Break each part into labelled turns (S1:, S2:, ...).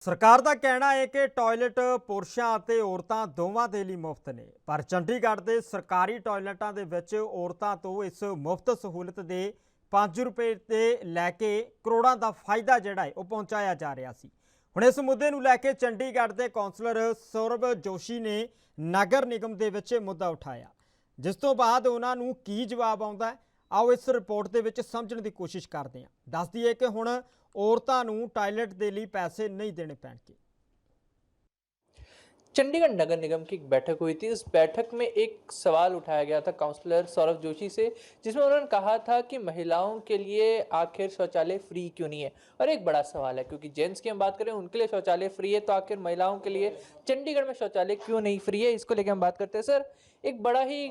S1: ਸਰਕਾਰ ਦਾ ਕਹਿਣਾ ਹੈ ਕਿ ਟਾਇਲਟ ਪੁਰਸ਼ਾਂ ਅਤੇ ਔਰਤਾਂ ਦੋਵਾਂ ਦੇ ਲਈ ਮੁਫਤ ਨੇ, ਪਰ ਚੰਡੀਗੜ੍ਹ ਦੇ ਸਰਕਾਰੀ ਟਾਇਲਟਾਂ ਦੇ ਵਿੱਚ ਔਰਤਾਂ ਤੋਂ ਇਸ ਮੁਫਤ ਸਹੂਲਤ ਦੇ 5 ਰੁਪਏ ਤੇ ਲੈ ਕੇ ਕਰੋੜਾਂ ਦਾ ਫਾਇਦਾ ਜਿਹੜਾ ਹੈ ਉਹ ਪਹੁੰਚਾਇਆ ਜਾ ਰਿਹਾ ਸੀ। ਹੁਣ ਇਸ ਮੁੱਦੇ ਨੂੰ ਲੈ ਕੇ ਚੰਡੀਗੜ੍ਹ ਦੇ ਕੌਂਸਲਰ ਸੌਰਵ ਜੋਸ਼ੀ ਨੇ ਨਗਰ ਨਿਗਮ ਦੇ ਵਿੱਚ ਇਹ ਮੁੱਦਾ ਉਠਾਇਆ, ਜਿਸ ਤੋਂ ਬਾਅਦ ਉਹਨਾਂ ਨੂੰ ਕੀ ਜਵਾਬ ਆਉਂਦਾ ਹੈ, आओ इस रिपोर्ट के विच समझण की कोशिश करते हैं। दस दईए कि हुण औरतां नूं टॉयलेट दे लई पैसे नहीं देने पैणगे।
S2: चंडीगढ़ नगर निगम की एक बैठक हुई थी। इस बैठक में एक सवाल उठाया गया था काउंसलर सौरव जोशी से, जिसमें उन्होंने कहा था कि महिलाओं के लिए आखिर शौचालय फ्री क्यों नहीं है। और एक बड़ा सवाल है, क्योंकि जेंट्स की हम बात करें उनके लिए शौचालय फ्री है, तो आखिर महिलाओं के लिए चंडीगढ़ में शौचालय क्यों नहीं फ्री है, इसको लेकर हम बात करते हैं। सर, एक बड़ा ही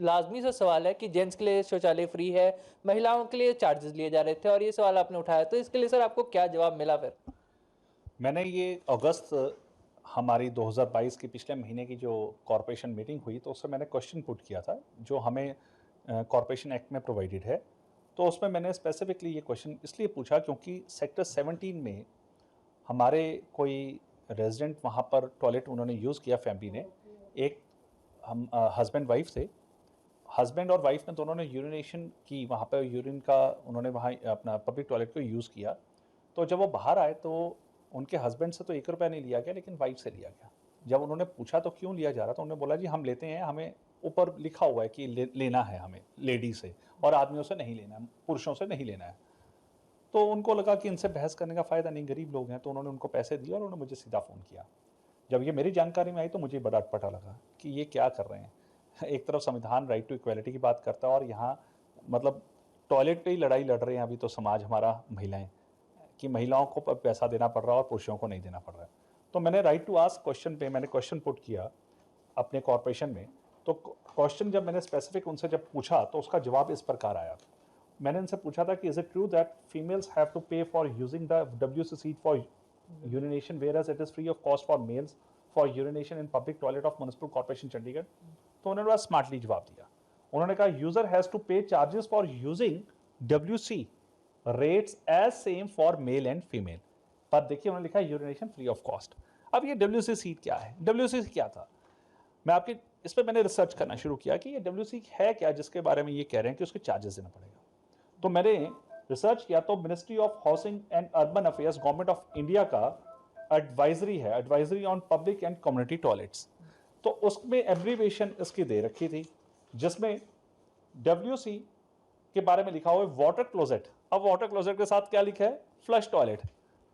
S2: लाजमी सा सवाल है कि जेंट्स के लिए शौचालय फ्री है, महिलाओं के लिए चार्जेस लिए जा रहे थे, और ये सवाल आपने उठाया, तो इसके लिए सर आपको क्या जवाब मिला? फिर
S3: मैंने ये अगस्त हमारी 2022 की पिछले महीने की जो कॉरपोरेशन मीटिंग हुई तो उसमें मैंने क्वेश्चन पुट किया था जो हमें कॉरपोरेशन एक्ट में प्रोवाइडेड है। तो उसमें मैंने स्पेसिफिकली ये क्वेश्चन इसलिए पूछा क्योंकि सेक्टर 17 में हमारे कोई रेजिडेंट वहाँ पर टॉयलेट उन्होंने यूज़ किया, फैमिली ने, एक हम हस्बैंड वाइफ थे, हस्बैंड और वाइफ ने दोनों ने यूरिनेशन की, वहाँ पर यूरिन का उन्होंने वहाँ अपना पब्लिक टॉयलेट को यूज़ किया। तो जब वो बाहर आए तो उनके हस्बैंड से तो 1 रुपया नहीं लिया गया, लेकिन वाइफ से लिया गया। जब उन्होंने पूछा तो क्यों लिया जा रहा, तो उन्होंने बोला जी हम लेते हैं, हमें ऊपर लिखा हुआ है कि लेना है हमें लेडी से, और आदमियों से नहीं लेना है, पुरुषों से नहीं लेना है। तो उनको लगा कि इनसे बहस करने का फ़ायदा नहीं, गरीब लोग हैं, तो उन्होंने उनको पैसे दिए और उन्होंने मुझे सीधा फ़ोन किया। जब ये मेरी जानकारी में आई तो मुझे बड़ा अटपटा लगा कि ये क्या कर रहे हैं। एक तरफ संविधान राइट टू इक्वालिटी की बात करता है और यहाँ मतलब टॉयलेट पे ही लड़ाई लड़ रहे हैं अभी तो समाज हमारा, महिलाएं, कि महिलाओं को पैसा देना पड़ रहा है और पुरुषों को नहीं देना पड़ रहा है। तो मैंने राइट टू आस्क क्वेश्चन पे मैंने क्वेश्चन पुट किया अपने कॉरपोरेशन में। तो क्वेश्चन जब मैंने स्पेसिफिक उनसे जब पूछा तो उसका जवाब इस प्रकार आया। मैंने उनसे पूछा था कि is it true that females have to pay for using the WC seat for urination whereas it is free of cost for males for urination in public toilet of municipal corporation Chandigarh. तो उन्होंने बड़ा smartly जवाब दिया। उन्होंने कहा user has to pay charges for using WC rates as same for male and female. पर देखिए उन्होंने लिखा यूरिनेशन फ्री ऑफ कॉस्ट। अब ये WC सीट क्या है, WC क्या था, मैं आपकी इस पर मैंने रिसर्च करना शुरू किया कि ये WC है क्या जिसके बारे में ये कह रहे हैं कि उसके चार्जेस देना पड़ेगा। तो मैंने रिसर्च किया तो ministry of housing and urban affairs government of India का एडवाइजरी है, advisory on public and community toilets. तो उसमें एब्रीवेशन इसकी दे रखी थी जिसमें WC के बारे में लिखा हुआ है वाटर क्लोजेट। अब वाटर क्लोजेट के साथ क्या लिखा है, फ्लश टॉयलेट।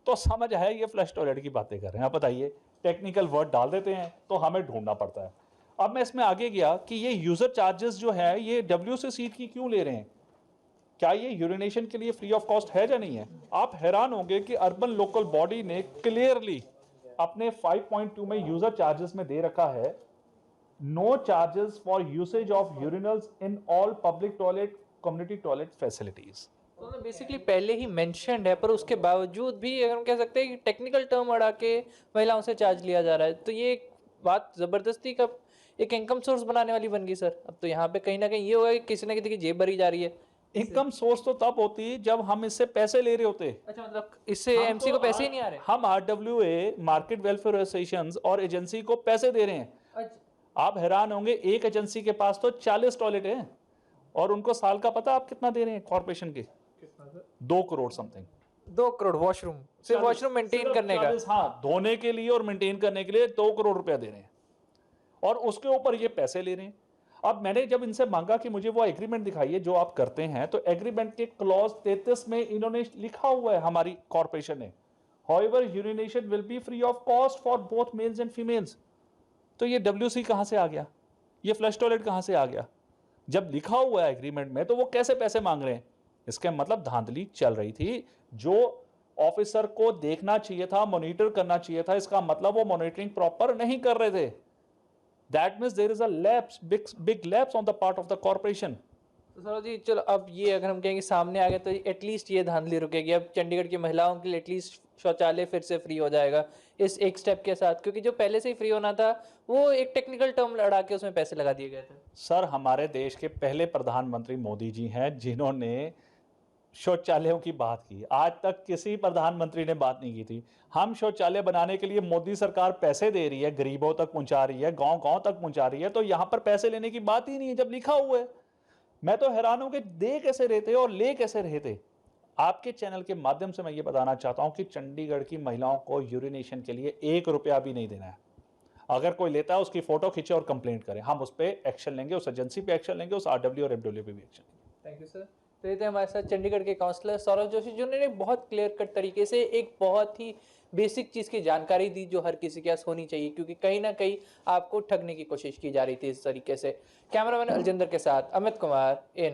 S3: तो समझ है ये फ्लश टॉयलेट की बातें कर रहे हैं। आप बताइए, टेक्निकल वर्ड डाल देते हैं तो हमें ढूंढना पड़ता है। अब मैं इसमें आगे गया कि ये यूजर चार्जेस जो है ये WC सीट की क्यों ले रहे हैं, क्या ये यूरिनेशन के लिए फ्री ऑफ कॉस्ट है या नहीं है। आप हैरान होंगे कि अर्बन लोकल बॉडी ने क्लियरली अपने 5.2 में यूजर चार्जेस में दे रखा है no charges for usage of urinals in all public toilet community toilet facilities.
S2: तो बेसिकली पहले ही मेंशन्ड है, पर उसके बावजूद भी अगर हम कह सकते हैं कि टेक्निकल टर्म अड़ा के महिलाओं से चार्ज लिया जा रहा है, तो ये एक बात जबरदस्ती का एक इनकम सोर्स बनाने वाली बन गई सर। अब तो यहाँ पे कहीं ना कहीं ये होगा कि किसी ना किसी की जेब भरी जा रही है।
S3: इनकम सोर्स तो तब होती जब हम इससे पैसे ले रहे होते।
S2: अच्छा, मतलब इससे MC को पैसे ही नहीं आ रहे।
S3: हम RWA मार्केट वेलफेयर एसोसिएशन और एजेंसी को पैसे दे रहे हैं।
S2: अच्छा।
S3: आप हैरान होंगे, एक एजेंसी के पास तो 40 टॉयलेट हैं और उनको साल का पता आप कितना दे रहे हैं कॉर्पोरेशन के, 2 करोड़ समथिंग।
S2: 2 करोड़ वॉशरूम, सिर्फ वॉशरूम मेंटेन करने का।
S3: हाँ, धोने के लिए और मेंटेन करने के लिए 2 करोड़ रुपया दे रहे हैं और उसके ऊपर ये पैसे ले रहे हैं। अब मैंने जब इनसे मांगा कि मुझे वो एग्रीमेंट दिखाइए जो आप करते हैं, तो एग्रीमेंट के क्लॉज 33 में इन्होंने लिखा हुआ है हमारी कॉर्पोरेशन ने, however urination will be free of cost for both mails and females. तो ये WC कहां से आ गया, ये फ्लश टॉयलेट कहां से आ गया? जब लिखा हुआ है एग्रीमेंट में तो वो कैसे पैसे मांग रहे हैं? इसके मतलब धांधली चल रही थी। जो ऑफिसर को देखना चाहिए था, मॉनिटर करना चाहिए था, इसका मतलब वो मॉनिटरिंग प्रॉपर नहीं कर रहे थे। That means there is a lapse, big lapse on the part of the corporation.
S2: तो सर जी चलो, अब ये अगर हम कहेंगे सामने आ गया तो एटलीस्ट ये धांधली रुकेगी। अब चंडीगढ़ की महिलाओं के लिए एटलीस्ट शौचालय फिर से फ्री हो जाएगा इस एक स्टेप के साथ, क्योंकि जो पहले से ही फ्री होना था वो एक टेक्निकल टर्म लड़ा के उसमें पैसे लगा दिए गए थे।
S3: सर, हमारे देश के पहले प्रधानमंत्री मोदी जी हैं जिन्होंने शौचालयों की बात की, आज तक किसी प्रधानमंत्री ने बात नहीं की थी। हम शौचालय बनाने के लिए मोदी सरकार पैसे दे रही है, गरीबों तक पहुंचा रही है, गांव-गांव तक पहुंचा रही है, तो यहाँ पर पैसे लेने की बात ही नहीं है जब लिखा हुआ है। मैं तो हैरान हूं कि दे कैसे रहे थे और ले कैसे रहे थे। आपके चैनल के माध्यम से मैं ये बताना चाहता हूं कि चंडीगढ़ की महिलाओं को यूरिनेशन के लिए 1 रुपया भी नहीं देना है। अगर कोई लेता है उसकी फोटो खींचे और कंप्लेंट करे, हम उस पर एक्शन लेंगे, उस एजेंसी पे एक्शन लेंगे, उस आरडब्ल्यू और एफडब्ल्यू पे भी एक्शन लेंगे।
S2: Thank you sir. तो ये थे हमारे साथ चंडीगढ़ के काउंसलर सौरभ जोशी, जिन्होंने बहुत क्लियर कट तरीके से एक बहुत ही बेसिक चीज़ की जानकारी दी जो हर किसी के पास होनी चाहिए, क्योंकि कहीं ना कहीं आपको ठगने की कोशिश की जा रही थी इस तरीके से। कैमरामैन अलजिंदर के साथ अमित कुमार, एन।